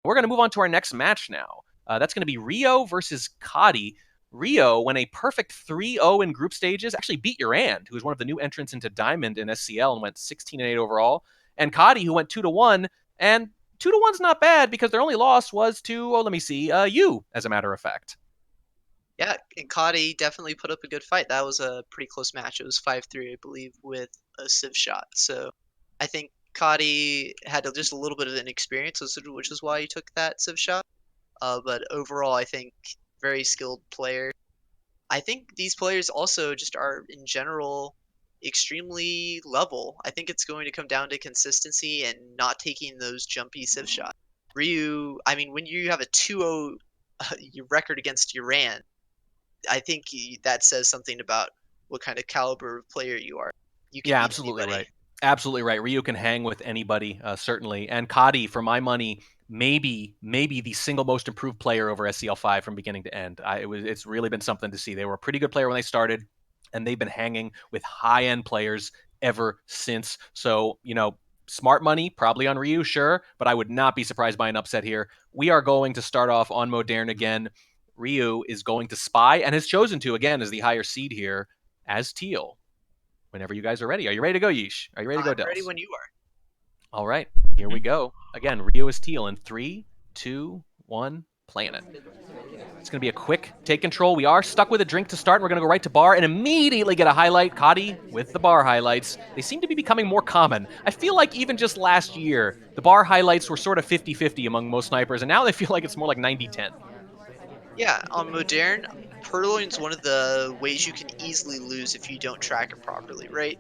We're going to move on to our next match now. That's going to be Ryooo versus Kotte. Ryooo, when a perfect 3-0 in group stages, actually beat Urand, who was one of the new entrants into Diamond in SCL and went 16-8 overall. And Kotte, who went 2-1, and 2-1's not bad because their only loss was to, you, as a matter of fact. Yeah, and Kotte definitely put up a good fight. That was a pretty close match. It was 5-3, I believe, with a Civ shot. So I think Kotte had just a little bit of an experience, which is why he took that Civ shot. But overall, I think very skilled player. I think these players also just are in general extremely level. I think it's going to come down to consistency and not taking those jumpy Civ shots. Ryooo, I mean, when you have a 2-0 record against Iran, I think that says something about what kind of caliber of player you are. You can Yeah, beat absolutely anybody. right. Absolutely right. Ryooo can hang with anybody, certainly. And Kotte, for my money, maybe the single most improved player over SCL5 from beginning to end. It's really been something to see. They were a pretty good player when they started, and they've been hanging with high-end players ever since. So, smart money, probably on Ryooo, sure, but I would not be surprised by an upset here. We are going to start off on Modern again. Ryooo is going to Spy and has chosen to, again, as the higher seed here, as Teal. Whenever you guys are ready. Are you ready to go, Yeesh? Are you ready to go, I'm ready Dels? when you are. All right, here we go. Again, Ryooo is Teal in 3, 2, 1, planet. It's going to be a quick take control. We are stuck with a drink to start. We're going to go right to bar and immediately get a highlight. Kotte with the bar highlights. They seem to be becoming more common. I feel like even just last year, the bar highlights were sort of 50-50 among most snipers, and now they feel like it's more like 90-10. Yeah, on Modern, Purloin's one of the ways you can easily lose if you don't track it properly, right?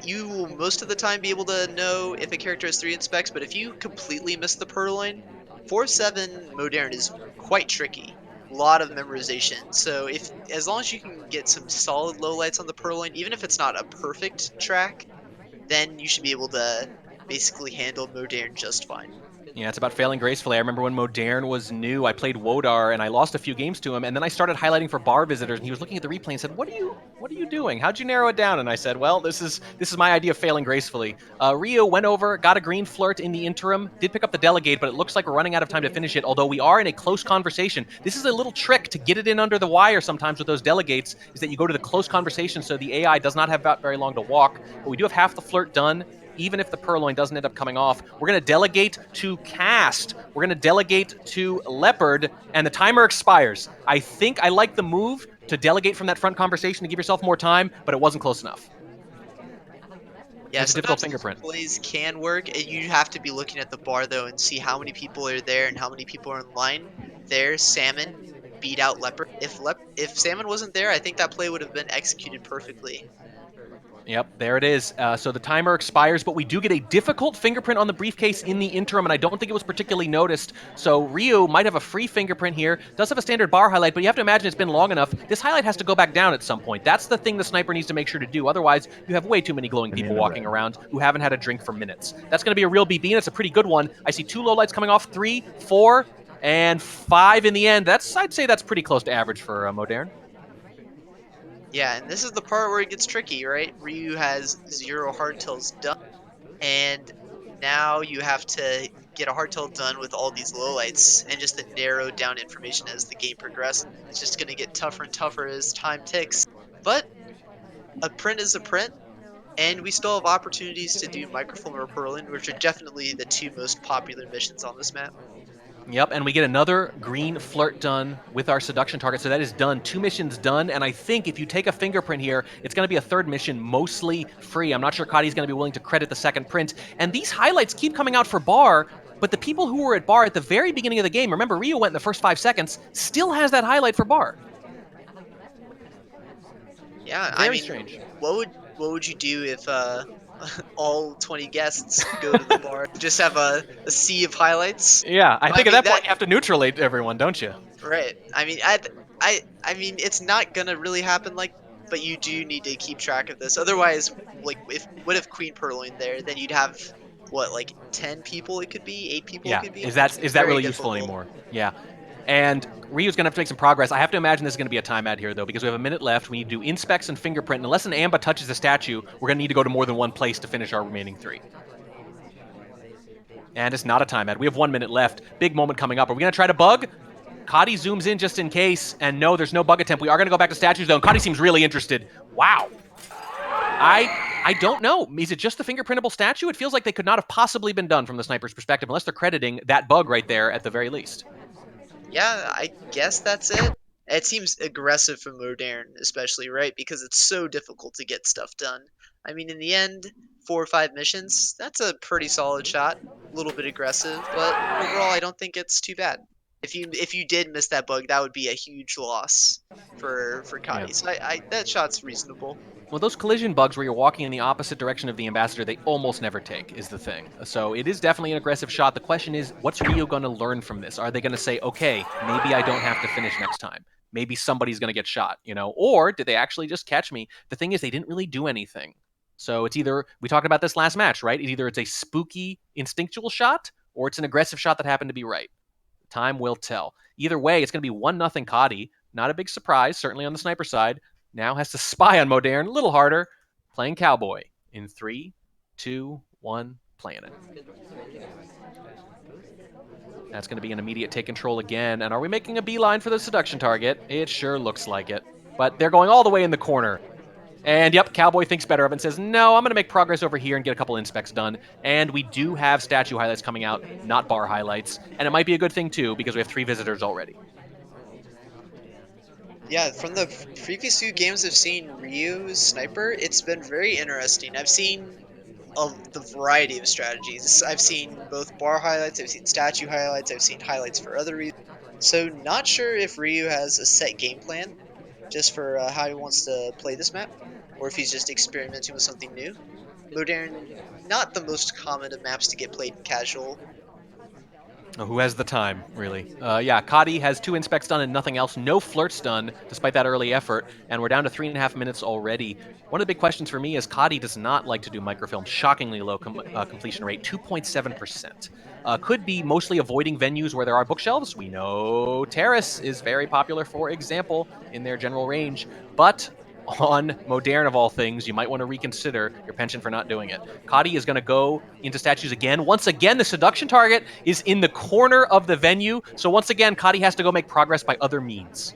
You will most of the time be able to know if a character has 3 inspects, but if you completely miss the Purloin, 4-7 Modern is quite tricky. A lot of memorization. So if as long as you can get some solid lowlights on the Purloin, even if it's not a perfect track, then you should be able to basically handle Modern just fine. Yeah, it's about failing gracefully. I remember when Modern was new, I played Wodar and I lost a few games to him, and then I started highlighting for bar visitors, and he was looking at the replay and said, "What are you doing? How'd you narrow it down?" And I said, "Well, this is my idea of failing gracefully." Ryooo went over, got a green flirt in the interim, did pick up the delegate, but it looks like we're running out of time to finish it. Although we are in a close conversation, this is a little trick to get it in under the wire. Sometimes with those delegates, is that you go to the close conversation, so the AI does not have very long to walk. But we do have half the flirt done. Even if the Purloin doesn't end up coming off, we're going to delegate to Cast. We're going to delegate to Leopard, and the timer expires. I think I like the move to delegate from that front conversation to give yourself more time, but it wasn't close enough. Yeah, It's a difficult sometimes those fingerprint. plays can work. You have to be looking at the bar though and see how many people are there and how many people are in line. There, Salmon beat out Leopard. If Salmon wasn't there, I think that play would have been executed perfectly. Yep, there it is. So the timer expires, but we do get a difficult fingerprint on the briefcase in the interim, and I don't think it was particularly noticed. So Ryooo might have a free fingerprint here. Does have a standard bar highlight, but you have to imagine it's been long enough. This highlight has to go back down at some point. That's the thing the sniper needs to make sure to do. Otherwise, you have way too many glowing people walking around who haven't had a drink for minutes. That's going to be a real BB, and it's a pretty good one. I see 2 lowlights coming off, 3, 4, and 5 in the end. I'd say that's pretty close to average for Modern. Yeah, and this is the part where it gets tricky, right? Ryu has 0 hardtails done, and now you have to get a hardtail done with all these lowlights and just the narrowed down information as the game progresses. It's just going to get tougher and tougher as time ticks. But a print is a print, and we still have opportunities to do microfilm or purling, which are definitely the 2 most popular missions on this map. Yep, and we get another green flirt done with our seduction target. So that is done. 2 missions done. And I think if you take a fingerprint here, it's going to be a 3rd mission, mostly free. I'm not sure Kotte's going to be willing to credit the 2nd print. And these highlights keep coming out for bar, but the people who were at bar at the very beginning of the game, remember Ryooo went in the first 5 seconds, still has that highlight for bar. Yeah, I Very mean, strange. what would you do if all 20 guests go to the bar? Just have a sea of highlights? Yeah, I I think at mean that that point you have to neutralate everyone, don't you? right. I mean it's not gonna really happen like, but you do need to keep track of this. Otherwise, like if what if Queen Purloined there, then you'd have what like 10 people it could be, 8 people it Yeah, could be. is that Very really useful difficult. anymore? Yeah. And Ryu's going to have to make some progress. I have to imagine this is going to be a timeout here, though, because we have a minute left. We need to do inspects and fingerprint. And unless an Amba touches the statue, we're going to need to go to more than one place to finish our remaining 3. And it's not a time ad. We have 1 minute left. Big moment coming up. Are we going to try to bug? Kotte zooms in just in case, and no, there's no bug attempt. We are going to go back to statues, though, and Kotte seems really interested. Wow. I don't know. Is it just the fingerprintable statue? It feels like they could not have possibly been done from the sniper's perspective, unless they're crediting that bug right there at the very least. Yeah, I guess that's it. It seems aggressive for Modern, especially, right? Because it's so difficult to get stuff done. I mean, in the end, 4 or 5 missions, that's a pretty solid shot. A little bit aggressive, but overall, I don't think it's too bad. If you did miss that bug, that would be a huge loss for Yeah. Kotte. So I that shot's reasonable. Well, those collision bugs where you're walking in the opposite direction of the ambassador, they almost never take, is the thing. So it is definitely an aggressive shot. The question is, what's Ryooo going to learn from this? Are they going to say, okay, maybe I don't have to finish next time? Maybe somebody's going to get shot, you know? Or did they actually just catch me? The thing is, they didn't really do anything. So it's either, we talked about this last match, right? Either it's a spooky, instinctual shot, or it's an aggressive shot that happened to be right. Time will tell. Either way, it's going to be 1-0 Kotte. Not a big surprise, certainly on the sniper side. Now has to spy on Modern a little harder, playing Cowboy in 3, 2, 1, playing it. That's going to be an immediate take control again. And are we making a beeline for the seduction target? It sure looks like it. But they're going all the way in the corner. And yep, Cowboy thinks better of it and says, no, I'm going to make progress over here and get a couple inspects done. And we do have statue highlights coming out, not bar highlights. And it might be a good thing, too, because we have 3 visitors already. Yeah, from the previous few games I've seen Ryoo's sniper, it's been very interesting. I've seen the variety of strategies. I've seen both bar highlights, I've seen statue highlights, I've seen highlights for other reasons. So not sure if Ryooo has a set game plan just for how he wants to play this map, or if he's just experimenting with something new. Modern, not the most common of maps to get played in casual. Who has the time, really? Yeah, Kotte has 2 inspects done and nothing else. No flirts done, despite that early effort, and we're down to 3.5 minutes already. One of the big questions for me is Kotte does not like to do microfilm. Shockingly low completion rate, 2.7%. Could be mostly avoiding venues where there are bookshelves. We know Terrace is very popular, for example, in their general range, but on Modern of all things, you might want to reconsider your penchant for not doing it. Kotte is going to go into statues again. Once again, the seduction target is in the corner of the venue. So once again, Kotte has to go make progress by other means.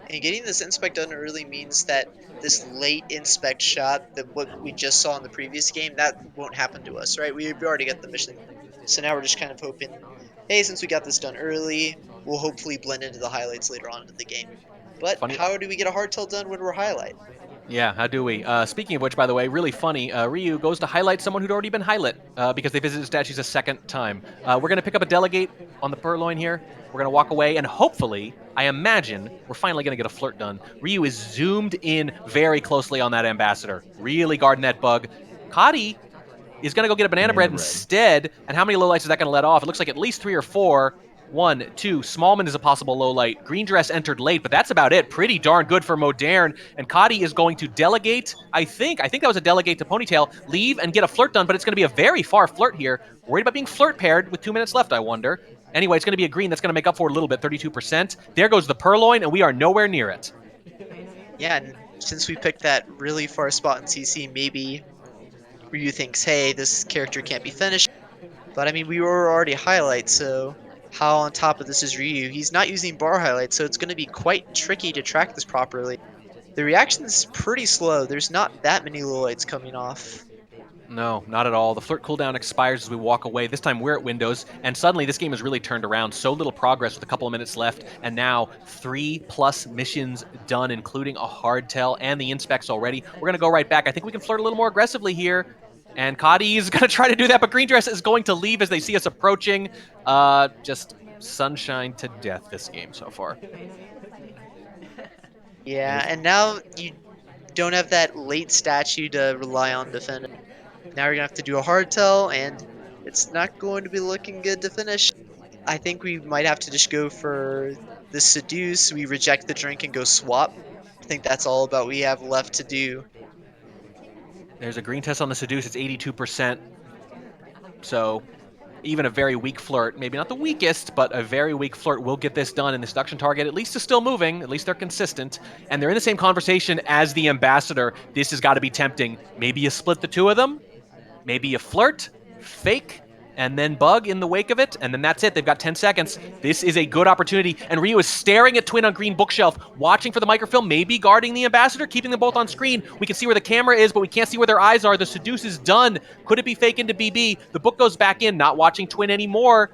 And getting this inspect done early means that this late inspect shot, that what we just saw in the previous game, that won't happen to us, right? We already got the mission. So now we're just kind of hoping, hey, since we got this done early, we'll hopefully blend into the highlights later on in the game. But Funny. how do we get a hardtail done when we're highlight? Yeah, how do we? Speaking of which, by the way, really funny, Ryooo goes to highlight someone who'd already been highlight because they visited statues a second time. We're going to pick up a delegate on the purloin here. We're going to walk away, and hopefully, I imagine, we're finally going to get a flirt done. Ryooo is zoomed in very closely on that ambassador, really guarding that bug. Kotte is going to go get a banana bread instead, and how many lowlights is that going to let off? It looks like at least 3 or 4. 1, 2. Smallman is a possible low light. Green Dress entered late, but that's about it. Pretty darn good for Modern. And Kotte is going to delegate, I think that was a delegate to Ponytail, leave and get a flirt done, but it's going to be a very far flirt here. Worried about being flirt paired with 2 minutes left, I wonder. Anyway, it's going to be a green that's going to make up for it a little bit, 32%. There goes the purloin, and we are nowhere near it. Yeah, and since we picked that really far spot in CC, maybe Ryu thinks, hey, this character can't be finished. But I mean, we were already highlights, so how on top of this is Ryu? He's not using bar highlights, so it's going to be quite tricky to track this properly. The reaction is pretty slow. There's not that many lowlights coming off. No, not at all. The flirt cooldown expires as we walk away. This time we're at Windows, and suddenly this game has really turned around. So little progress with a couple of minutes left, and now 3+ missions done, including a hardtail and the inspects already. We're going to go right back. I think we can flirt a little more aggressively here. And Kotte is going to try to do that, but Green Dress is going to leave as they see us approaching. Just sunshine to death this game so far. Yeah, and now you don't have that late statue to rely on to finish. Now you're going to have to do a hardtail, and it's not going to be looking good to finish. I think we might have to just go for the seduce. We reject the drink and go swap. I think that's all about we have left to do. There's a green test on the seduce. It's 82%. So even a very weak flirt, maybe not the weakest, but a very weak flirt will get this done. And the seduction target at least is still moving. At least they're consistent. And they're in the same conversation as the ambassador. This has got to be tempting. Maybe you split the 2 of them. Maybe you flirt. fake, and then bug in the wake of it, and then that's it. They've got 10 seconds. This is a good opportunity, and Ryooo is staring at Twin on green bookshelf, watching for the microfilm, maybe guarding the ambassador, keeping them both on screen. We can see where the camera is, but we can't see where their eyes are. The seduce is done. Could it be fake into BB? The book goes back in, not watching Twin anymore.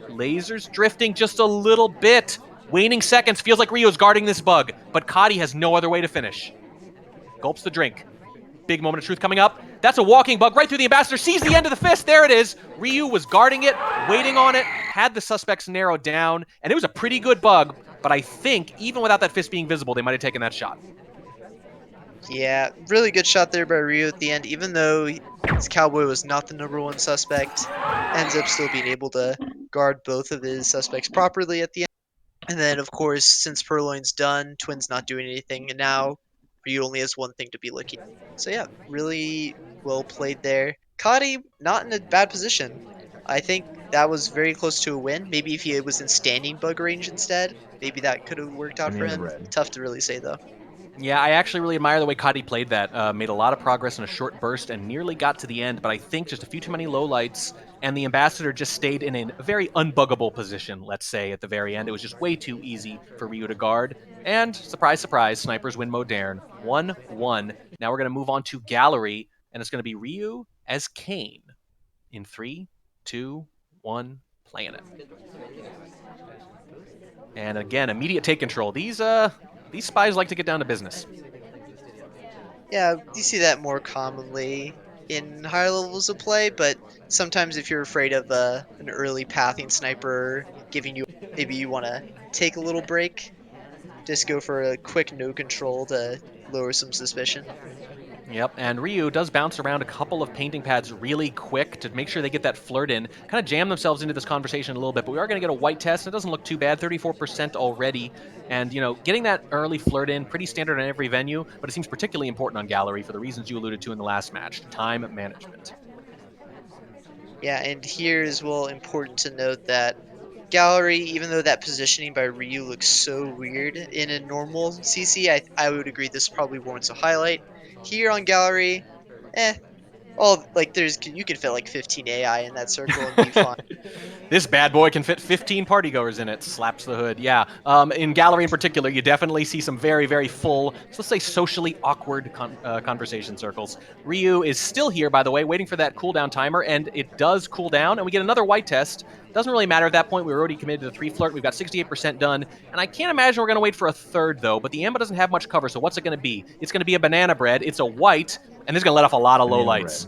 Lasers drifting just a little bit. Waning seconds, feels like Ryoo's guarding this bug, but Kotte has no other way to finish. Gulps the drink. Big moment of truth coming up. That's a walking bug right through the ambassador. Sees the end of the fist. There it is. Ryooo was guarding it, waiting on it, had the suspects narrowed down, and it was a pretty good bug. But I think even without that fist being visible, they might have taken that shot. Yeah, really good shot there by Ryooo at the end. Even though his cowboy was not the #1 suspect, ends up still being able to guard both of his suspects properly at the end. And then, of course, since Purloin's done, Twin's not doing anything, and now Ryu only has one thing to be looking. So yeah, really well played there. Kotte not in a bad position. I think that was very close to a win. Maybe if he was in standing bug range instead, maybe that could have worked out for him. Tough to really say though. Yeah, I actually really admire the way Kotte played that. Made a lot of progress in a short burst and nearly got to the end, but I think just a few too many lowlights, and the ambassador just stayed in a very unbuggable position, let's say, at the very end. It was just way too easy for Ryooo to guard. And surprise, surprise, snipers win Modern. 1-1. Now we're going to move on to Gallery, and it's going to be Ryooo as Kane. In 3, 2, 1, playing it. And again, immediate take control. These spies like to get down to business. Yeah, you see that more commonly in higher levels of play, but sometimes if you're afraid of an early pathing sniper giving you, maybe you want to take a little break, just go for a quick no control to lower some suspicion. Yep, and Ryooo does bounce around a couple of painting pads really quick to make sure they get that flirt in, kind of jam themselves into this conversation a little bit, but we are going to get a white test. It doesn't look too bad, 34% already, and, you know, getting that early flirt in, pretty standard on every venue, but it seems particularly important on Gallery for the reasons you alluded to in the last match, time management. Yeah, and here is well important to note that Gallery, even though that positioning by Ryu looks so weird in a normal CC, I would agree this probably warrants a highlight. Here on Gallery, eh, all like there's you can fit like 15 AI in that circle and be fine. This bad boy can fit 15 partygoers in it. Slaps the hood. Yeah. In Gallery in particular, you definitely see some very, very full, so let's say socially awkward conversation circles. Ryooo is still here, by the way, waiting for that cooldown timer, and it does cool down, and we get another white test. Doesn't really matter at that point. We were already committed to the 3 flirt. We've got 68% done, and I can't imagine we're going to wait for a third, though, but the Amba doesn't have much cover, so what's it going to be? It's going to be a banana bread. It's a white, and this is going to let off a lot of low lights.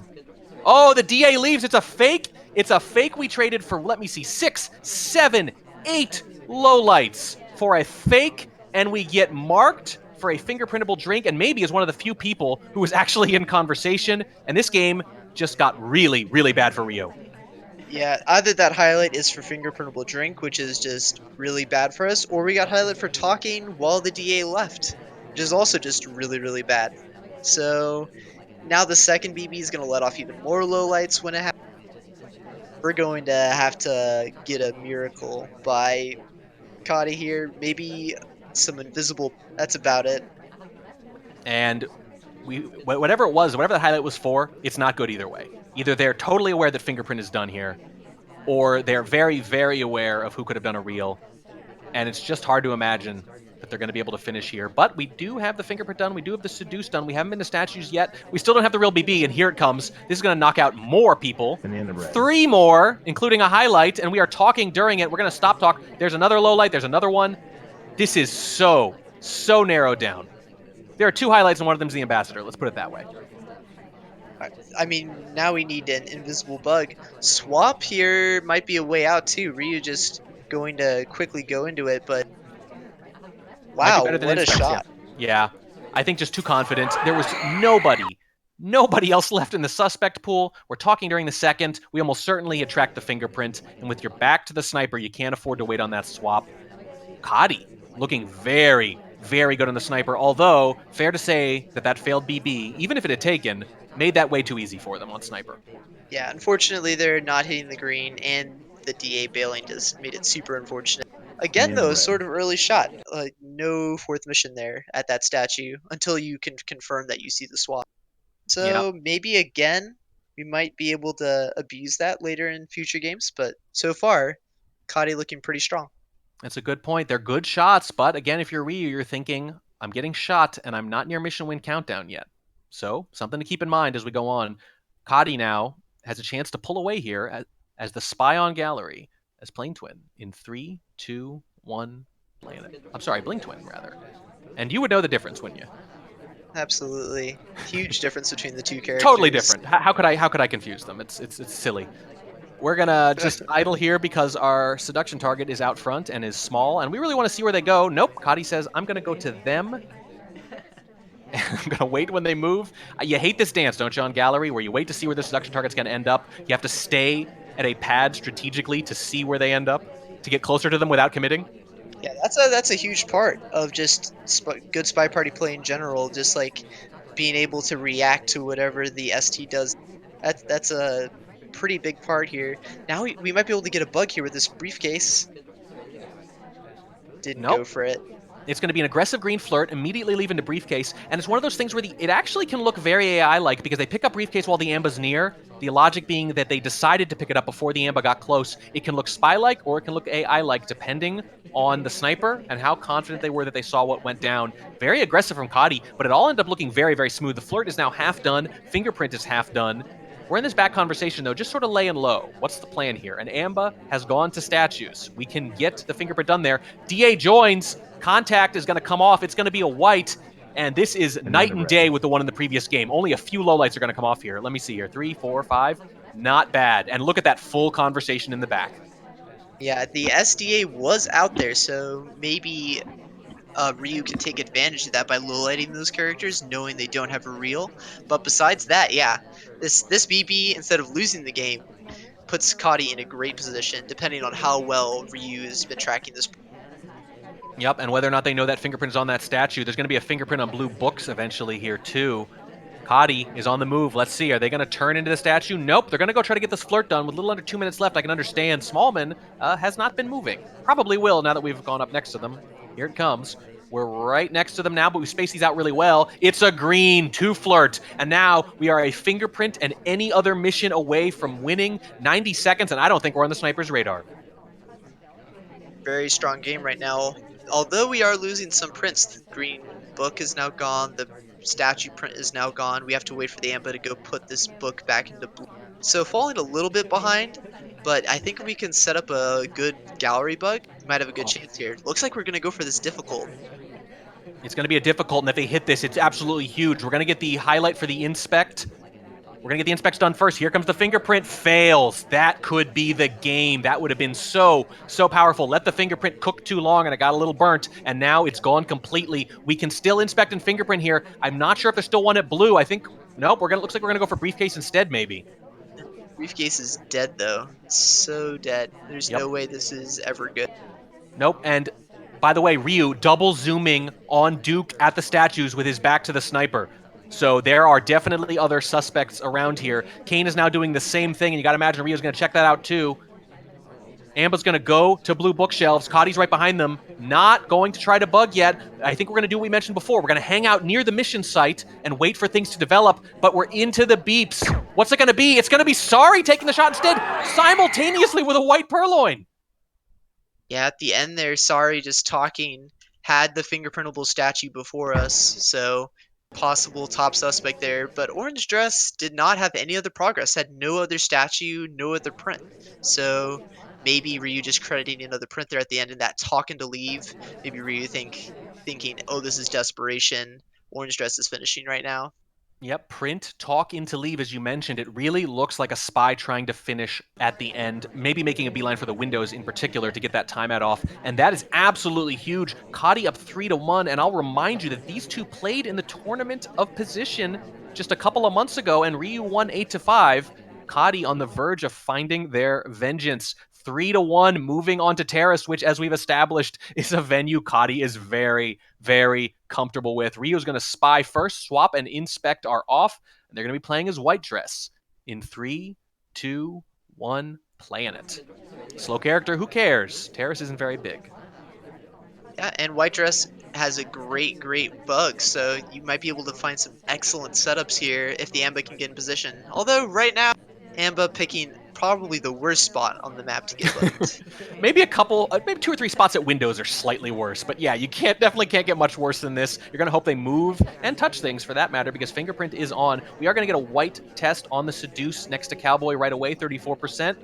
Oh, the DA leaves. It's a fake. It's a fake we traded for, let me see, 6, 7, 8 lowlights for a fake, and we get marked for a fingerprintable drink, and maybe is one of the few people who was actually in conversation, and this game just got really, really bad for Ryooo. Yeah, either that highlight is for fingerprintable drink, which is just really bad for us, or we got highlight for talking while the DA left, which is also just really, really bad. So now the second BB is going to let off even more lowlights when it happens. We're going to have to get a miracle by Kotte here. Maybe some invisible. That's about it. And whatever it was, whatever the highlight was for, it's not good either way. Either they're totally aware that fingerprint is done here, or they're very, very aware of who could have done a reel, and it's just hard to imagine that they're going to be able to finish here. But we do have the fingerprint done. We do have the seduce done. We haven't been to statues yet. We still don't have the real BB, and here it comes. This is going to knock out more people. 3 more, including a highlight, and we are talking during it. We're going to stop talk. There's another low light. There's another one. This is so narrowed down. There are 2 highlights, and one of them is the ambassador. Let's put it that way. I mean, now we need an invisible bug. Swap here might be a way out too. Ryu just going to quickly go into it, but Might be wow, better than what a Inspect, yeah. shot. Yeah. I think just too confident. There was nobody else left in the suspect pool. We're talking during the second. We almost certainly attract the fingerprint. And with your back to the sniper, you can't afford to wait on that swap. Kotte looking very, very good on the sniper. Although, fair to say that failed BB, even if it had taken, made that way too easy for them on sniper. Yeah, unfortunately they're not hitting the green, and the DA bailing just made it super unfortunate. Again, though, sort of early shot. No fourth mission there at that statue until you can confirm that you see the swap. Yeah. So maybe again, we might be able to abuse that later in future games. But so far, Kotte looking pretty strong. That's a good point. They're good shots, but again, if you're Ryu, you're thinking, I'm getting shot and I'm not near mission win countdown yet. So, something to keep in mind as we go on. Kotte now has a chance to pull away here as the spy on gallery, as Plane Twin in 3, 2, 1, planet. I'm sorry, Bling Twin, rather. And you would know the difference, wouldn't you? Absolutely. Huge difference between the two Totally characters. different. How could I confuse them? It's silly. We're gonna just idle here because our seduction target is out front and is small, and we really want to see where they go. Nope. Kotte says, I'm gonna go to them. I'm gonna wait when they move. You hate this dance, don't you, on gallery, where you wait to see where the seduction target's gonna end up. You have to stay at a pad strategically to see where they end up, to get closer to them without committing. Yeah, that's a huge part of just good spy party play in general. Just like being able to react to whatever the ST does. That's a pretty big part here. Now we might be able to get a bug here with this briefcase. Didn't Nope. go for it. It's going to be an aggressive green flirt, immediately leaving the briefcase, and it's one of those things where it actually can look very AI-like because they pick up briefcase while the Amba's near. The logic being that they decided to pick it up before the Amba got close. It can look spy-like or it can look AI-like, depending on the sniper and how confident they were that they saw what went down. Very aggressive from Kotte, but it all ended up looking very, very smooth. The flirt is now half done. Fingerprint is half done. We're in this back conversation, though, just sort of laying low. What's the plan here? An Amba has gone to statues. We can get the fingerprint done there. DA joins. Contact is going to come off. It's going to be a white. And this is night and day with the one in the previous game. Only a few lowlights are going to come off here. Let me see here. 3, 4, 5. Not bad. And look at that full conversation in the back. Yeah, the SDA was out there, so maybe Ryu can take advantage of that by low-lighting those characters, knowing they don't have a reel. But besides that, yeah, this BB, instead of losing the game, puts Kotte in a great position, depending on how well Ryu has been tracking this. Yep, and whether or not they know that fingerprint is on that statue, there's going to be a fingerprint on blue books eventually here, too. Kotte is on the move. Let's see. Are they going to turn into the statue? Nope. They're going to go try to get this flirt done with a little under 2 minutes left. I can understand. Smallman has not been moving. Probably will now that we've gone up next to them. Here it comes. We're right next to them now, but we space these out really well. It's a green to flirt. And now we are a fingerprint and any other mission away from winning. 90 seconds, and I don't think we're on the sniper's radar. Very strong game right now. Although we are losing some prints, the green book is now gone, the statue print is now gone. We have to wait for the Amba to go put this book back into blue. So falling a little bit behind, but I think we can set up a good gallery bug. We might have a good chance here. Looks like we're going to go for this difficult. It's going to be a difficult, and if they hit this, it's absolutely huge. We're going to get the highlight for the inspect. We're going to get the inspects done first. Here comes the fingerprint. Fails. That could be the game. That would have been so powerful. Let the fingerprint cook too long, and it got a little burnt, and now it's gone completely. We can still inspect and fingerprint here. I'm not sure if there's still one at blue. I think, nope, looks like we're going to go for briefcase instead, maybe. Briefcase is dead, though. It's so dead. There's Yep. no way this is ever good. Nope, and by the way, Ryu double zooming on Duke at the statues with his back to the sniper. So there are definitely other suspects around here. Kane is now doing the same thing, and you got to imagine Ryu's going to check that out too. Amba's going to go to blue bookshelves. Kotte's right behind them. Not going to try to bug yet. I think we're going to do what we mentioned before. We're going to hang out near the mission site and wait for things to develop, but we're into the beeps. What's it going to be? It's going to be Sorry taking the shot instead, simultaneously with a white purloin. Yeah, at the end there, sorry, just talking, had the fingerprintable statue before us, so possible top suspect there. But Orange Dress did not have any other progress, had no other statue, no other print. So maybe Ryu just crediting another print there at the end and that talking to leave. Maybe Ryu thinking, oh, this is desperation. Orange Dress is finishing right now. Yep, print, talk into leave, as you mentioned. It really looks like a spy trying to finish at the end, maybe making a beeline for the windows in particular to get that timeout off. And that is absolutely huge. Kotte up 3-1, and I'll remind you that these two played in the tournament of position just a couple of months ago, and Ryu won 8-5. Kotte on the verge of finding their vengeance. 3-1, moving on to Terrace, which, as we've established, is a venue Kotte is very, very comfortable with. Ryu's going to spy first, swap, and inspect are off, and they're going to be playing as White Dress in 3, 2, 1, playing it. Slow character, who cares? Terrace isn't very big. Yeah, and White Dress has a great bug, so you might be able to find some excellent setups here if the Amba can get in position. Although right now, Amba picking probably the worst spot on the map to get bugged. Maybe a couple, maybe 2 or 3 spots at windows are slightly worse. But yeah, you definitely can't get much worse than this. You're going to hope they move and touch things for that matter because Fingerprint is on. We are going to get a white test on the Seduce next to Cowboy right away, 34%.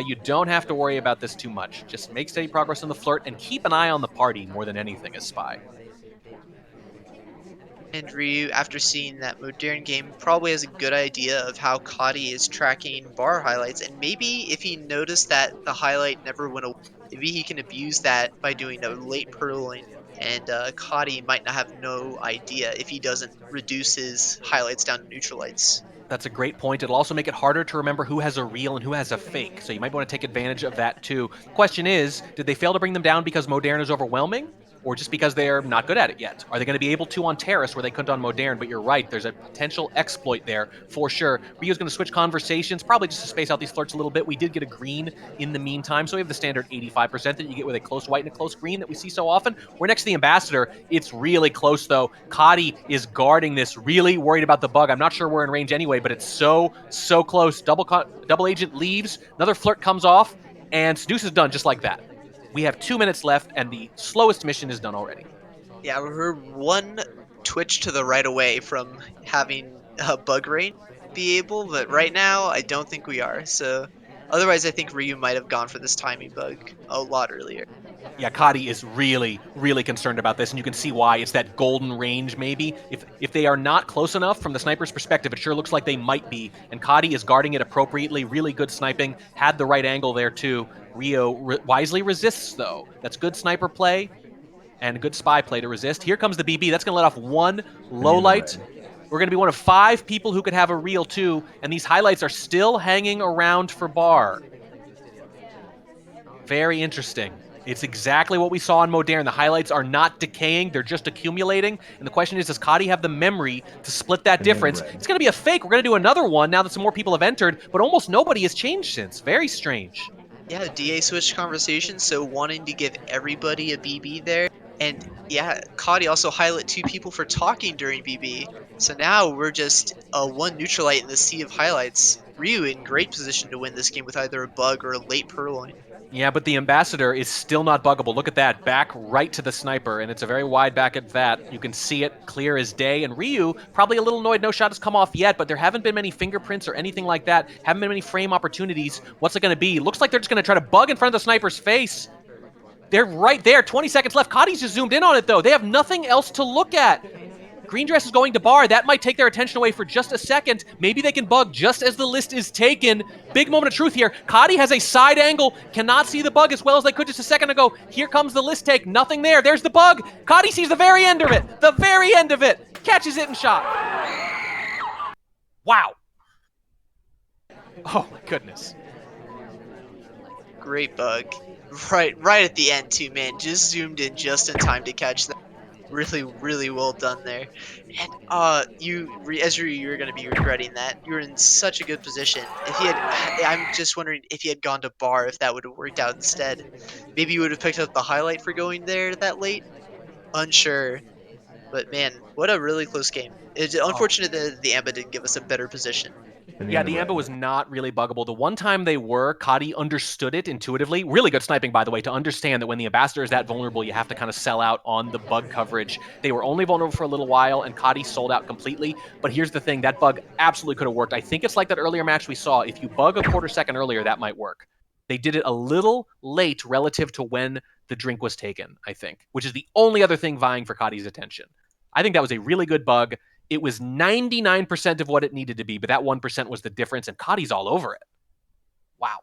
You don't have to worry about this too much. Just make steady progress on the flirt and keep an eye on the party more than anything as Spy. And Ryu, after seeing that modern game, probably has a good idea of how Kotte is tracking bar highlights, and maybe if he noticed that the highlight never went away, maybe he can abuse that by doing a late purling, and Kotte might not have no idea if he doesn't reduce his highlights down to neutral lights. That's a great point. It'll also make it harder to remember who has a real and who has a fake, so you might want to take advantage of that too. The question is, did they fail to bring them down because Modern is overwhelming? Or just because they're not good at it yet? Are they going to be able to on Terrace where they couldn't on Modern? But you're right, there's a potential exploit there for sure. Ryu's going to switch conversations, probably just to space out these flirts a little bit. We did get a green in the meantime, so we have the standard 85% that you get with a close white and a close green that we see so often. We're next to the Ambassador. It's really close though. Kotte is guarding this, really worried about the bug. I'm not sure we're in range anyway, but it's so close. Double agent leaves, another flirt comes off, and Seduce is done just like that. We have 2 minutes left, and the slowest mission is done already. Yeah, we're one twitch to the right away from having a bug range be able, but right now I don't think we are. So otherwise, I think Ryu might have gone for this timing bug a lot earlier. Yeah, Kotte is really concerned about this, and you can see why. It's that golden range, maybe. If they are not close enough from the sniper's perspective, it sure looks like they might be. And Kotte is guarding it appropriately. Really good sniping. Had the right angle there, too. Ryooo wisely resists, though. That's good sniper play and good spy play to resist. Here comes the BB. That's going to let off one low light. We're going to be one of 5 people who could have a real, too. And these highlights are still hanging around for bar. Very interesting. It's exactly what we saw in Modern. The highlights are not decaying, they're just accumulating. And the question is, does Kotte have the memory to split that difference? It's going to be a fake. We're going to do another one now that some more people have entered, but almost nobody has changed since. Very strange. Yeah, DA switch conversation, so wanting to give everybody a BB there. And yeah, Kotte also highlight 2 people for talking during BB. So now we're just a 1 neutralite in the sea of highlights. Ryu in great position to win this game with either a bug or a late purloin. Yeah, but the Ambassador is still not buggable. Look at that, back right to the sniper, and it's a very wide back at that. You can see it clear as day, and Ryu, probably a little annoyed no shot has come off yet, but there haven't been many fingerprints or anything like that. Haven't been many frame opportunities. What's it going to be? Looks like they're just going to try to bug in front of the sniper's face. They're right there, 20 seconds left. Kotte's just zoomed in on it, though. They have nothing else to look at. Green Dress is going to bar. That might take their attention away for just a second. Maybe they can bug just as the list is taken. Big moment of truth here. Kotte has a side angle. Cannot see the bug as well as they could just a second ago. Here comes the list take. Nothing there. There's the bug. Kotte sees the very end of it. The very end of it. Catches it and shot. Wow. Oh, my goodness. Great bug. Right at the end too, man. Just zoomed in just in time to catch that. Really well done there. And Ezra, you're gonna be regretting that. You were in such a good position. If he had, I'm just wondering if he had gone to bar, if that would have worked out instead. Maybe you would have picked up the highlight for going there that late. Unsure. But man, what a really close game. It's unfortunate that the Amba didn't give us a better position. Yeah, the Amba was not really buggable. The one time they were, Kotte understood it intuitively. Really good sniping, by the way, to understand that when the Ambassador is that vulnerable, you have to kind of sell out on the bug coverage. They were only vulnerable for a little while, and Kotte sold out completely. But here's the thing, that bug absolutely could have worked. I think it's like that earlier match we saw. If you bug a quarter second earlier, that might work. They did it a little late relative to when the drink was taken, I think, which is the only other thing vying for Kotte's attention. I think that was a really good bug. It was 99% of what it needed to be, but that 1% was the difference, and Kotte's all over it. Wow.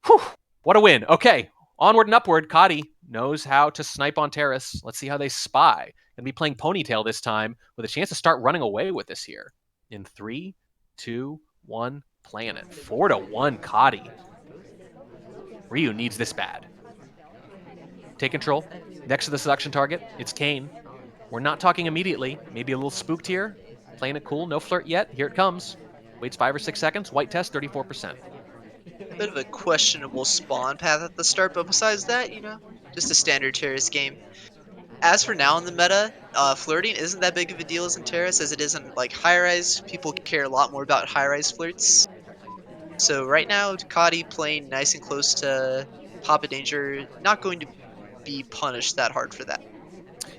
Whew. What a win. Okay, onward and upward. Kotte knows how to snipe on Terrace. Let's see how they spy. Gonna be playing Ponytail this time with a chance to start running away with this here. In 3, 2, 1, playing it. 4-1 Kotte. Ryu needs this bad. Take control. Next to the seduction target, it's Kane. We're not talking immediately. Maybe a little spooked here. Playing it cool. No flirt yet. Here it comes. Waits 5 or 6 seconds. White test, 34%. Bit of a questionable spawn path at the start, but besides that, just a standard terrace game. As for now in the meta, flirting isn't that big of a deal as in terrace as it is in like high rise. People care a lot more about high rise flirts. So right now, Kotte playing nice and close to Papa Danger, not going to be punished that hard for that.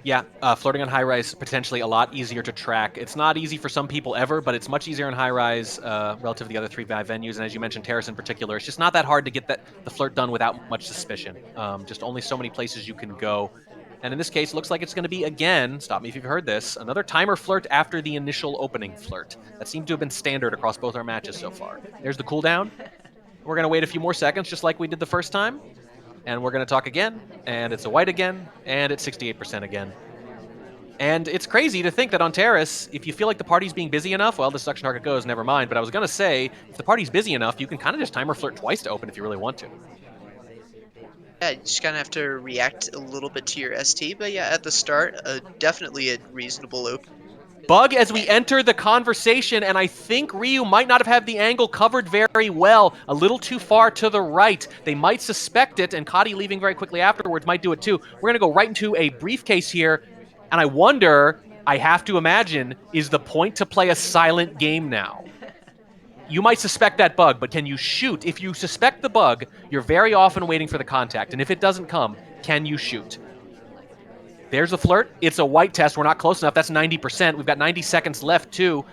Yeah, flirting on high rise potentially a lot easier to track. It's not easy for some people ever, but it's much easier in high rise relative to the other three venues. And as you mentioned, terrace in particular, it's just not that hard to get the flirt done without much suspicion. Just only so many places you can go. And in this case, it looks like it's going to be again. Stop me if you've heard this. Another timer flirt after the initial opening flirt. That seemed to have been standard across both our matches so far. There's the cooldown. We're going to wait a few more seconds, just like we did the first time. And we're going to talk again. And it's a white again. And it's 68% again. And it's crazy to think that on Terrace, if you feel like the party's being busy enough, well, the suction target goes, never mind. But I was going to say, if the party's busy enough, you can kind of just timer flirt twice to open if you really want to. Yeah, you just kind of have to react a little bit to your ST, but yeah, at the start, definitely a reasonable open. Bug as we enter the conversation, and I think Ryooo might not have had the angle covered very well, a little too far to the right. They might suspect it, and Kotte leaving very quickly afterwards might do it too. We're going to go right into a briefcase here, and I wonder, I have to imagine, is the point to play a silent game now? You might suspect that bug, but can you shoot? If you suspect the bug, you're very often waiting for the contact, and if it doesn't come, can you shoot? There's a flirt. It's a white test. We're not close enough. That's 90%. We've got 90 seconds left, too.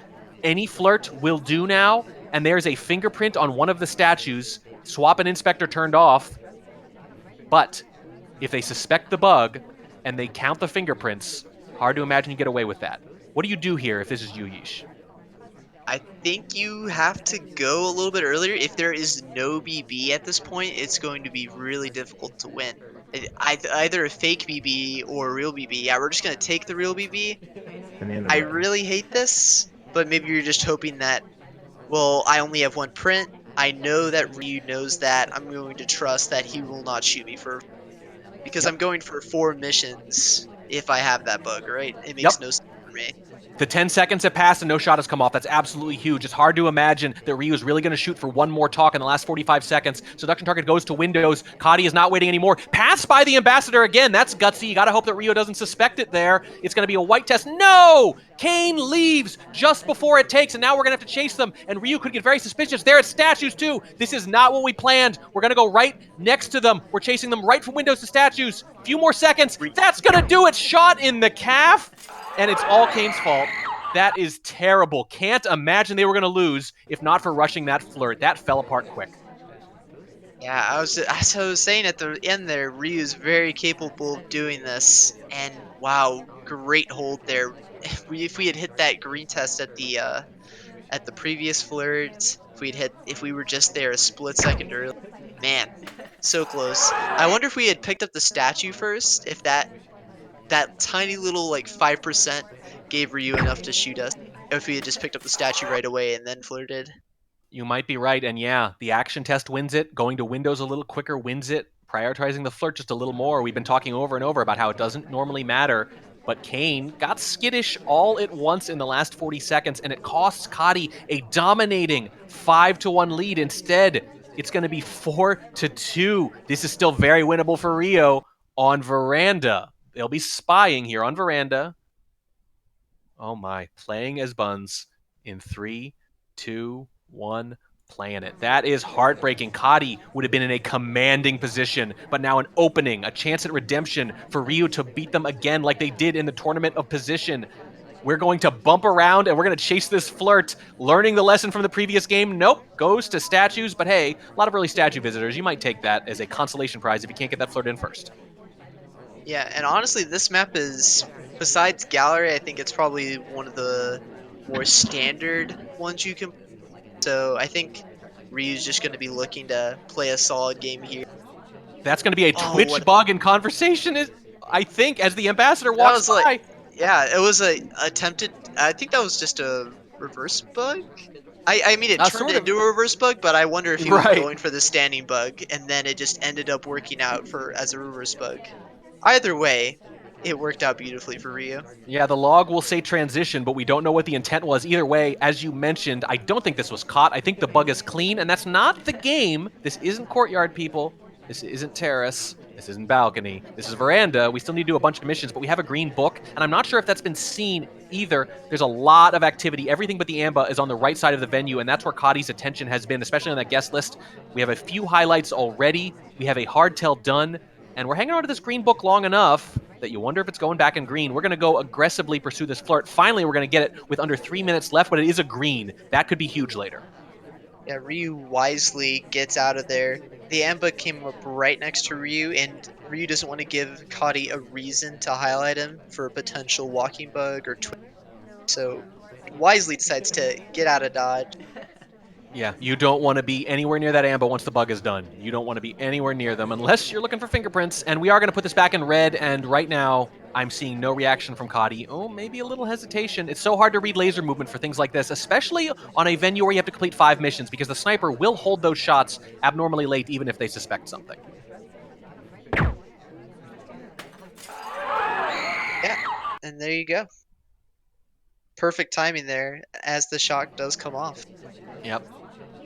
Any flirt will do now, and there's a fingerprint on one of the statues. Swap and inspector turned off. But if they suspect the bug and they count the fingerprints, hard to imagine you get away with that. What do you do here if this is you, Yeesh? I think you have to go a little bit earlier. If there is no BB at this point, it's going to be really difficult to win. Either a fake BB or a real BB. Yeah, we're just going to take the real BB. I really hate this, but maybe you're just hoping that, well, I only have one print. I know that Ryooo knows that. I'm going to trust that he will not shoot me for, because Yep. I'm going for 4 missions if I have that bug, right? It Yep. makes no sense for me. The 10 seconds have passed and no shot has come off. That's absolutely huge. It's hard to imagine that Ryooo is really going to shoot for one more talk in the last 45 seconds. Seduction target goes to Windows. Kotte is not waiting anymore. Pass by the ambassador again. That's gutsy. You got to hope that Ryooo doesn't suspect it there. It's going to be a white test. No! Kane leaves just before it takes, and now we're going to have to chase them, and Ryooo could get very suspicious. There at statues, too. This is not what we planned. We're going to go right next to them. We're chasing them right from windows to statues. A few more seconds. That's going to do it. Shot in the calf, and it's all Kane's fault. That is terrible. Can't imagine they were going to lose if not for rushing that flirt. That fell apart quick. Yeah, as I was saying at the end there, Ryu's very capable of doing this, and wow, great hold there. If we had hit that green test at the previous flirt, if we were just there a split second early, man, so close. I wonder if we had picked up the statue first, if that tiny little like 5% gave Ryu enough to shoot us, or if we had just picked up the statue right away and then flirted. You might be right, and yeah, the action test wins it. Going to Windows a little quicker wins it. Prioritizing the flirt just a little more. We've been talking over and over about how it doesn't normally matter, but Kane got skittish all at once in the last 40 seconds, and it costs Kotte a dominating 5-1 lead. Instead, it's going to be 4-2. This is still very winnable for Ryooo on Veranda. They'll be spying here on Veranda. Oh my, playing as Buns in 3, 2, 1, playing it. That is heartbreaking. Kotte would have been in a commanding position, but now an opening, a chance at redemption for Ryooo to beat them again like they did in the tournament of position. We're going to bump around and we're going to chase this flirt, learning the lesson from the previous game. Nope, goes to statues, but hey, a lot of early statue visitors. You might take that as a consolation prize if you can't get that flirt in first. Yeah, and honestly, this map is, besides Gallery, I think it's probably one of the more standard ones you can. So I think Ryu's just going to be looking to play a solid game here. That's going to be a Oh, Twitch bug in conversation, I think, as the ambassador that walks was by. like, yeah, it was a attempted. I think that was just a reverse bug. I mean, it turned Sort of. into a reverse bug, but I wonder if he was Right. going for the standing bug, and then it just ended up working out as a reverse bug. Either way, it worked out beautifully for Ryu. Yeah, the log will say transition, but we don't know what the intent was. Either way, as you mentioned, I don't think this was caught. I think the bug is clean, and that's not the game. This isn't Courtyard, people. This isn't terrace. This isn't balcony. This is veranda. We still need to do a bunch of missions, but we have a green book, and I'm not sure if that's been seen either. There's a lot of activity. Everything but the Amba is on the right side of the venue, and that's where Kotte's attention has been, especially on that guest list. We have a few highlights already. We have a hardtail done, and we're hanging on to this green book long enough that you wonder if it's going back in green. We're going to go aggressively pursue this flirt. Finally, we're going to get it with under 3 minutes left, but it is a green. That could be huge later. Yeah, Ryu wisely gets out of there. The Amba came up right next to Ryu, and Ryu doesn't want to give Kotte a reason to highlight him for a potential walking bug or twin, so wisely decides to get out of dodge. Yeah, you don't want to be anywhere near that Amba once the bug is done. You don't want to be anywhere near them unless you're looking for fingerprints. And we are going to put this back in red. And right now, I'm seeing no reaction from Kotte. Oh, maybe a little hesitation. It's so hard to read laser movement for things like this, especially on a venue where you have to complete 5 missions, because the sniper will hold those shots abnormally late, even if they suspect something. Yeah, and there you go. Perfect timing there as the shock does come off. Yep.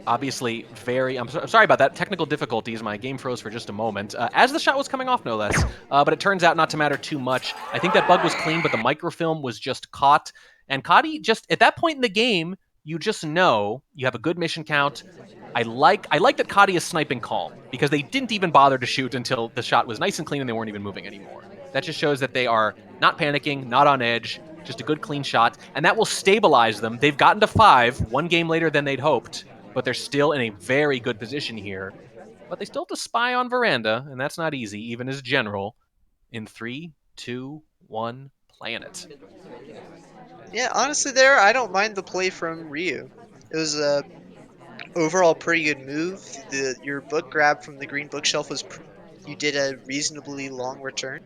Obviously, I'm sorry about that. Technical difficulties. My game froze for just a moment. As the shot was coming off, no less. But it turns out not to matter too much. I think that bug was clean, but the microfilm was just caught. And Kotte, just at that point in the game, you just know you have a good mission count. I like that Kotte is sniping calm, because they didn't even bother to shoot until the shot was nice and clean and they weren't even moving anymore. That just shows that they are not panicking, not on edge, just a good clean shot, and that will stabilize them. They've gotten to 5, one game later than they'd hoped, but they're still in a very good position here. But they still have to spy on veranda, and that's not easy, even as general. In 3, 2, 1, playing it. Yeah, honestly, there I don't mind the play from Ryu. It was a overall pretty good move. Your book grab from the green bookshelf was you did a reasonably long return.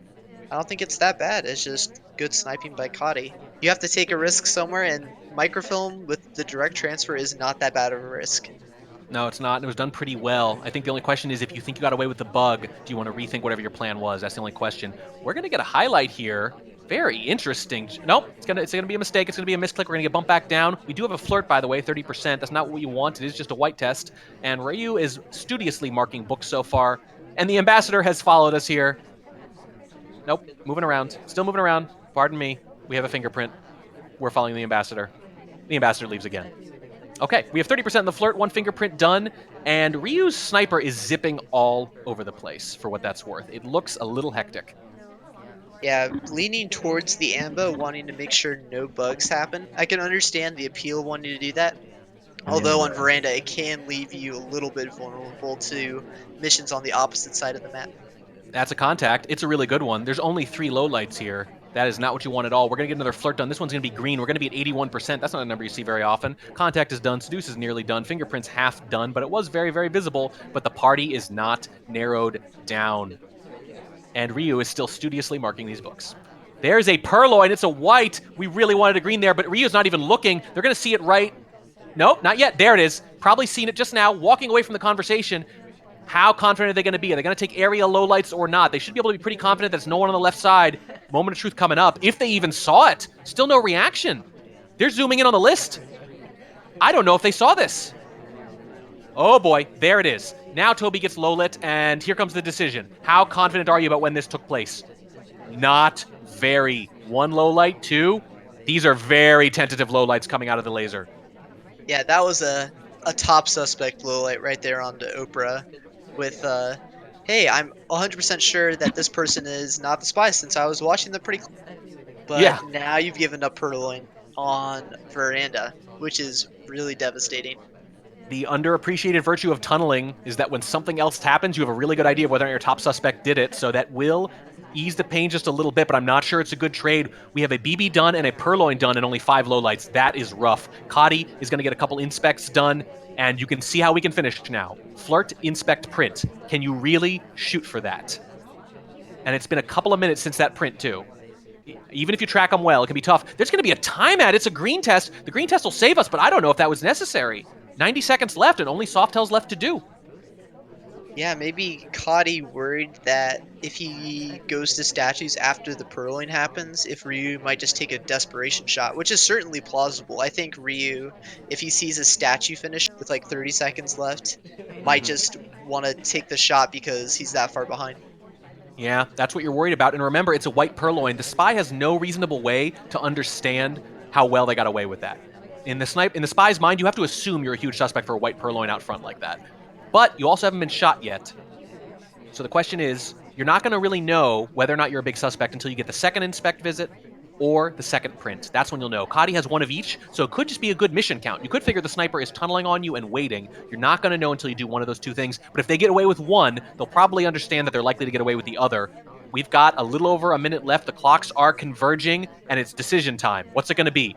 I don't think it's that bad. It's just good sniping by Kotte. You have to take a risk somewhere, and microfilm with the direct transfer is not that bad of a risk. No, it's not. It was done pretty well. I think the only question is, if you think you got away with the bug, do you want to rethink whatever your plan was? That's the only question. We're going to get a highlight here. Very interesting. Nope, it's gonna be a mistake. It's gonna be a misclick. We're gonna get bumped back down. We do have a flirt, by the way, 30%. That's not what you want. It is just a white test. And Ryooo is studiously marking books so far. And the ambassador has followed us here. Nope, moving around. Still moving around. Pardon me. We have a fingerprint. We're following the ambassador. The ambassador leaves again. Okay, we have 30% in the flirt, 1 fingerprint done, and Ryu's sniper is zipping all over the place, for what that's worth. It looks a little hectic. Yeah, leaning towards the Amba, wanting to make sure no bugs happen. I can understand the appeal wanting to do that. Although on Veranda, it can leave you a little bit vulnerable to missions on the opposite side of the map. That's a contact. It's a really good one. There's only 3 lowlights here. That is not what you want at all. We're going to get another flirt done. This one's going to be green. We're going to be at 81%. That's not a number you see very often. Contact is done. Seduce is nearly done. Fingerprints half done, but it was very, very visible. But the party is not narrowed down. And Ryooo is still studiously marking these books. There's a purloin. It's a white. We really wanted a green there, but Ryu's not even looking. They're going to see it right. Nope, not yet. There it is. Probably seen it just now, walking away from the conversation. How confident are they going to be? Are they going to take area lowlights or not? They should be able to be pretty confident there's no one on the left side. Moment of truth coming up. If they even saw it, still no reaction. They're zooming in on the list. I don't know if they saw this. Oh boy, there it is. Now Toby gets low lit, and here comes the decision. How confident are you about when this took place? Not very. 1 low light, 2. These are very tentative low lights coming out of the laser. Yeah, that was a top suspect low light right there on the Oprah with hey, I'm 100% sure that this person is not the spy since I was watching them pretty close. Yeah, But now you've given up Purloin on Veranda, which is really devastating. the underappreciated virtue of tunneling is that when something else happens, you have a really good idea of whether or not your top suspect did it, so that will ease the pain just a little bit, but I'm not sure it's a good trade. We have a BB done and a Purloin done and only 5 lowlights. That is rough. Kotte is going to get a couple inspects done, and you can see how we can finish now. Flirt, inspect, print. Can you really shoot for that? And it's been a couple of minutes since that print, too. Even if you track them well, it can be tough. There's going to be a time ad. It's a green test. The green test will save us, but I don't know if that was necessary. 90 seconds left and only Softel's left to do. Yeah, maybe Kotte worried that if he goes to statues after the Purloin happens, if Ryu might just take a desperation shot, which is certainly plausible. I think Ryu, if he sees a statue finish with like 30 seconds left, might just want to take the shot because he's that far behind. Yeah, that's what you're worried about. And remember, it's a white purloin. The spy has no reasonable way to understand how well they got away with that. In the spy's mind, you have to assume you're a huge suspect for a white purloin out front like that. But you also haven't been shot yet. So the question is, you're not going to really know whether or not you're a big suspect until you get the second inspect visit or the second print. That's when you'll know. Kotte has one of each, so it could just be a good mission count. You could figure the sniper is tunneling on you and waiting. You're not going to know until you do one of those two things. But if they get away with one, they'll probably understand that they're likely to get away with the other. We've got a little over a minute left. The clocks are converging, and it's decision time. What's it going to be?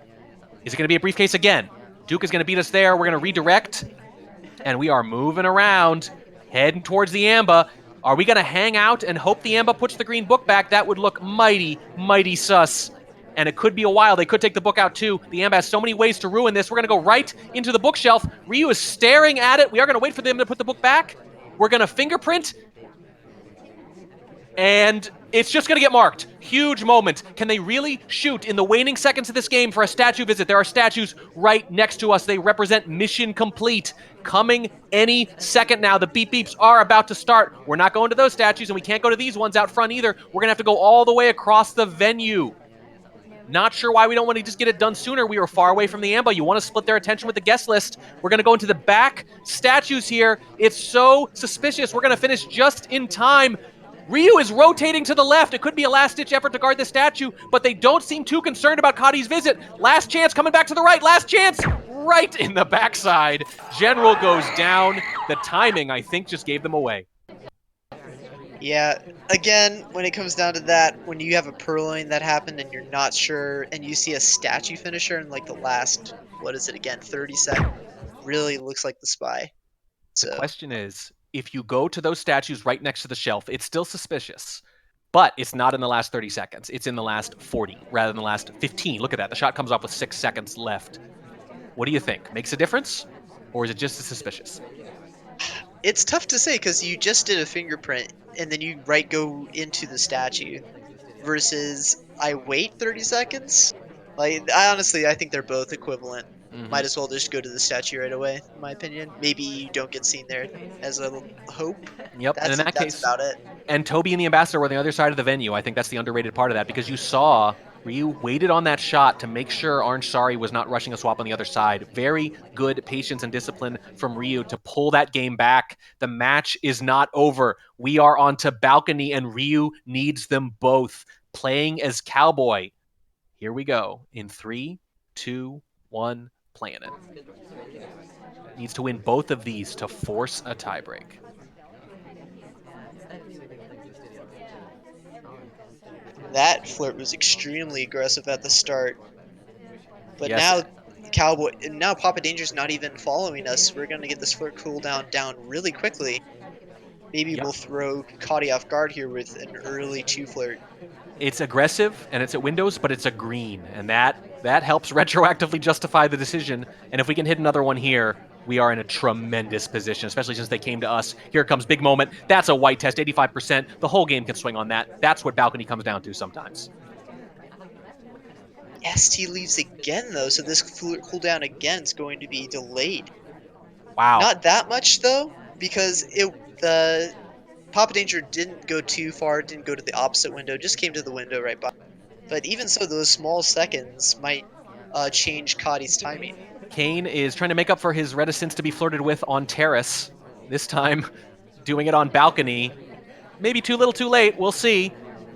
Is it going to be a briefcase again? Duke is going to beat us there. We're going to redirect, and we are moving around, heading towards the Amba. Are we going to hang out and hope the Amba puts the green book back? That would look mighty, mighty sus. And it could be a while. They could take the book out too. The Amba has so many ways to ruin this. We're going to go right into the bookshelf. Ryooo is staring at it. We are going to wait for them to put the book back. We're going to fingerprint. And it's just going to get marked. Huge moment. Can they really shoot in the waning seconds of this game for a statue visit? There are statues right next to us. They represent mission complete. Coming any second now. The beep beeps are about to start. We're not going to those statues, and we can't go to these ones out front either. We're going to have to go all the way across the venue. Not sure why we don't want to just get it done sooner. We were far away from the Amba. You want to split their attention with the guest list. We're going to go into the back statues here. It's so suspicious. We're going to finish just in time. Ryooo is rotating to the left. It could be a last-ditch effort to guard the statue, but they don't seem too concerned about Kotte's visit. Last chance coming back to the right. Last chance right in the backside. General goes down. The timing, I think, just gave them away. Yeah, again, when it comes down to that, when you have a purloin that happened and you're not sure, and you see a statue finisher in like the last, what is it again, 30 seconds, really looks like the spy. The So, question is, if you go to those statues right next to the shelf, it's still suspicious. But it's not in the last 30 seconds. It's in the last 40 rather than the last 15. Look at that. The shot comes off with 6 seconds left. What do you think? Makes a difference? Or is it just as suspicious? it's tough to say because you just did a fingerprint and then you go into the statue versus I wait 30 seconds. Like, I think they're both equivalent. Mm-hmm. Might as well just go to the statue right away, in my opinion. Maybe you don't get seen there as a hope. Yep. And in that That's case, about it. and Toby and the Ambassador were on the other side of the venue. I think that's the underrated part of that because you saw Ryooo waited on that shot to make sure Orange Sari was not rushing a swap on the other side. Very good patience and discipline from Ryooo to pull that game back. The match is not over. We are on to balcony, and Ryooo needs them both. Playing as Cowboy. Here we go. In 3, 2, 1, playing it. Needs to win both of these to force a tiebreak. That flirt was extremely aggressive at the start, but Yes. now Papa Danger's not even following us. We're gonna get this flirt cooldown down really quickly. Maybe Yep. we'll throw Kotte off guard here with an early 2 flirt. It's aggressive and it's at Windows, but it's a green, and that helps retroactively justify the decision. And if we can hit another one here, we are in a tremendous position, especially since they came to us. Here comes big moment. That's a white test, 85%. The whole game can swing on that. That's what balcony comes down to sometimes. ST leaves again though, so this flirt cooldown again is going to be delayed. Wow. Not that much though, because the Papa Danger didn't go too far, didn't go to the opposite window, just came to the window right by. But even so, those small seconds might change Kotte's timing. Kane is trying to make up for his reticence to be flirted with on terrace. This time, doing it on balcony. Maybe too little too late. We'll see.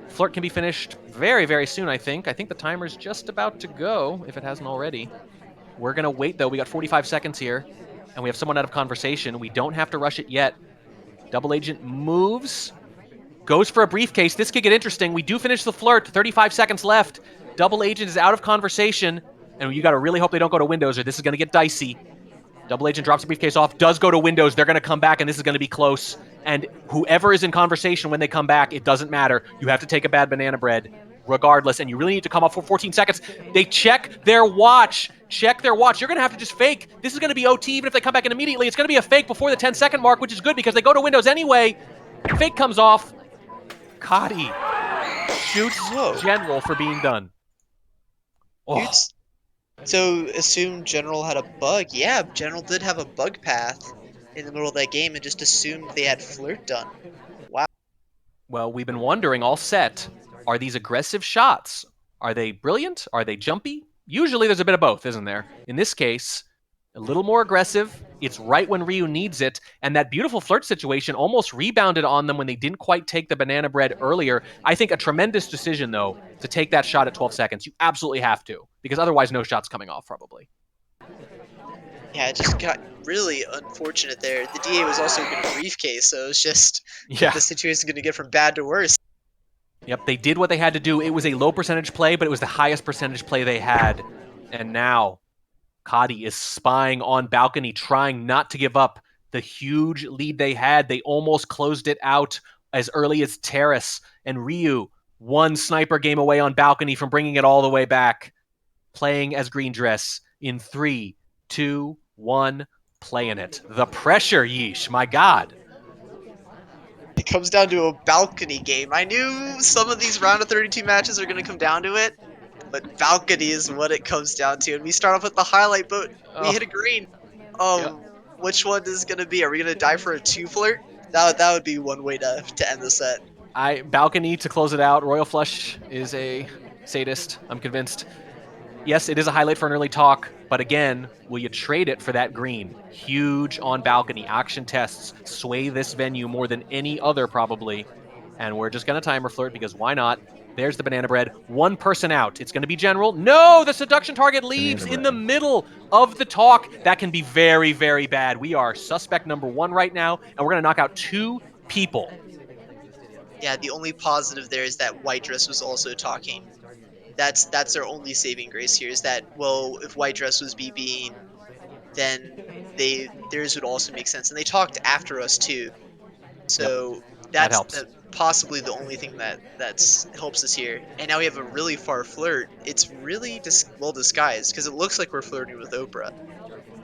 Flirt can be finished very, very soon, I think. I think the timer's just about to go, if it hasn't already. We're going to wait, though. We got 45 seconds here, and we have someone out of conversation. We don't have to rush it yet. Double Agent moves, goes for a briefcase. This could get interesting. We do finish the flirt. 35 seconds left. Double Agent is out of conversation, and you got to really hope they don't go to Windows, or this is going to get dicey. Double Agent drops the briefcase off, does go to Windows. They're going to come back, and this is going to be close. And whoever is in conversation when they come back, it doesn't matter. You have to take a bad banana bread regardless, and you really need to come up for 14 seconds. They check their watch. Check their watch. You're going to have to just fake. This is going to be OT even if they come back in immediately. It's going to be a fake before the 10-second mark, which is good because they go to Windows anyway. Fake comes off. Kotte shoots General for being done. Oh. So assume General had a bug. Yeah, General did have a bug path. in the middle of that game and just assumed they had flirt done. Wow. Well, we've been wondering all set, are these aggressive shots? Are they brilliant? Are they jumpy? Usually there's a bit of both, isn't there? In this case, a little more aggressive. It's right when Ryooo needs it, and that beautiful flirt situation almost rebounded on them when they didn't quite take the banana bread earlier. I think a tremendous decision, though, to take that shot at 12 seconds. You absolutely have to, because otherwise no shot's coming off, probably. Yeah, it just got really unfortunate there. The DA was also a good briefcase, so it's just Yeah. the situation is going to get from bad to worse. Yep, they did what they had to do. It was a low percentage play, but it was the highest percentage play they had. And now Kotte is spying on balcony, trying not to give up the huge lead they had. They almost closed it out as early as terrace. And Ryooo, one sniper game away on balcony from bringing it all the way back. Playing as green dress in 3, 2, 1, playing it. The pressure, yeesh, my God. It comes down to a balcony game. I knew some of these round of 32 matches are going to come down to it, but balcony is what it comes down to. And we start off with the highlight, but we Oh, hit a green. yep. Which one is going to be? Are we going to die for a 2 flirt? That would be one way to end the set. Balcony to close it out. Royal Flush is a sadist, I'm convinced. Yes, it is a highlight for an early talk, but again, will you trade it for that green? Huge on balcony. Action tests sway this venue more than any other, probably. And we're just going to timer flirt because why not? There's the banana bread. One person out. It's going to be general. No, the seduction target leaves in the middle of the talk. That can be very, very bad. We are suspect number 1 right now, and we're going to knock out 2 people. Yeah, the only positive there is that White Dress was also talking. That's their only saving grace here is that, well, if White Dress was BBing, then theirs would also make sense. And they talked after us too. Yep, So that that's helps. possibly the only thing that's helps us here. And now we have a really far flirt. It's really well disguised because it looks like we're flirting with Oprah.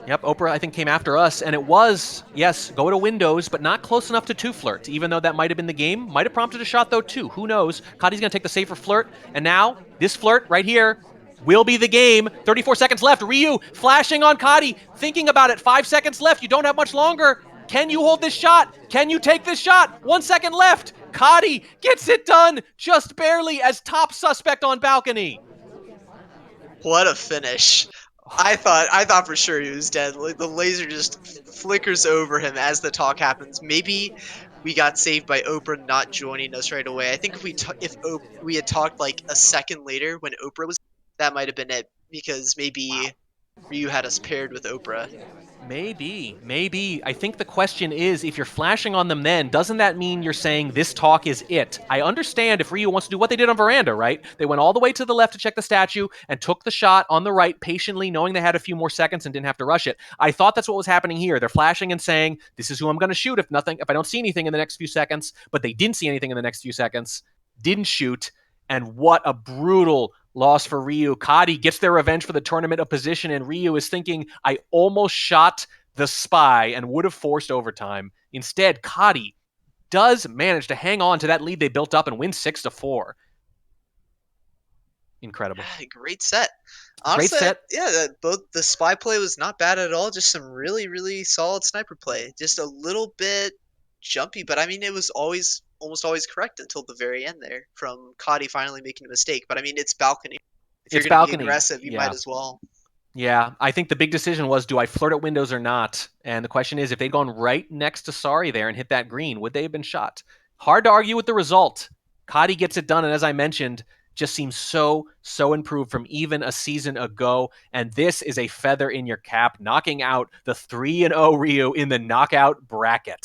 Yep, Oprah, I think, came after us, and it was, yes, go to windows, but not close enough to 2 flirt, even though that might have been the game. Might have prompted a shot, though, too. Who knows? Kotte's going to take the safer flirt, and now this flirt right here will be the game. 34 seconds left. Ryooo flashing on Kotte, thinking about it. 5 seconds left. You don't have much longer. Can you hold this shot? Can you take this shot? 1 second left. Kotte gets it done just barely as top suspect on balcony. What a finish. I thought for sure he was dead. Like, the laser just flickers over him as the talk happens. Maybe we got saved by Oprah not joining us right away. I think if we had talked like a second later when Oprah was, that might have been it because maybe Ryu had us paired with Oprah. Maybe. I think the question is, if you're flashing on them then, doesn't that mean you're saying this talk is it? I understand if Ryooo wants to do what they did on Veranda, right? They went all the way to the left to check the statue and took the shot on the right patiently, knowing they had a few more seconds and didn't have to rush it. I thought that's what was happening here. They're flashing and saying, this is who I'm going to shoot if I don't see anything in the next few seconds, but they didn't see anything in the next few seconds, didn't shoot, and what a brutal loss for Ryooo. Kotte gets their revenge for the tournament of position, and Ryooo is thinking, I almost shot the spy and would have forced overtime. Instead, Kotte does manage to hang on to that lead they built up and win 6-4. Incredible. Great set. Honestly, Great set. yeah, both the spy play was not bad at all. Just some really, really solid sniper play. Just a little bit jumpy, but I mean, it was almost always correct until the very end there from Kotte finally making a mistake. But I mean, it's balcony. If you're It's going to be balcony. aggressive, you Yeah. might as well. Yeah, I think the big decision was, do I flirt at windows or not? And the question is, if they'd gone right next to Sari there and hit that green, would they have been shot? Hard to argue with the result. Kotte gets it done, and as I mentioned, just seems so improved from even a season ago. And this is a feather in your cap, knocking out the 3-0 Ryooo in the knockout bracket.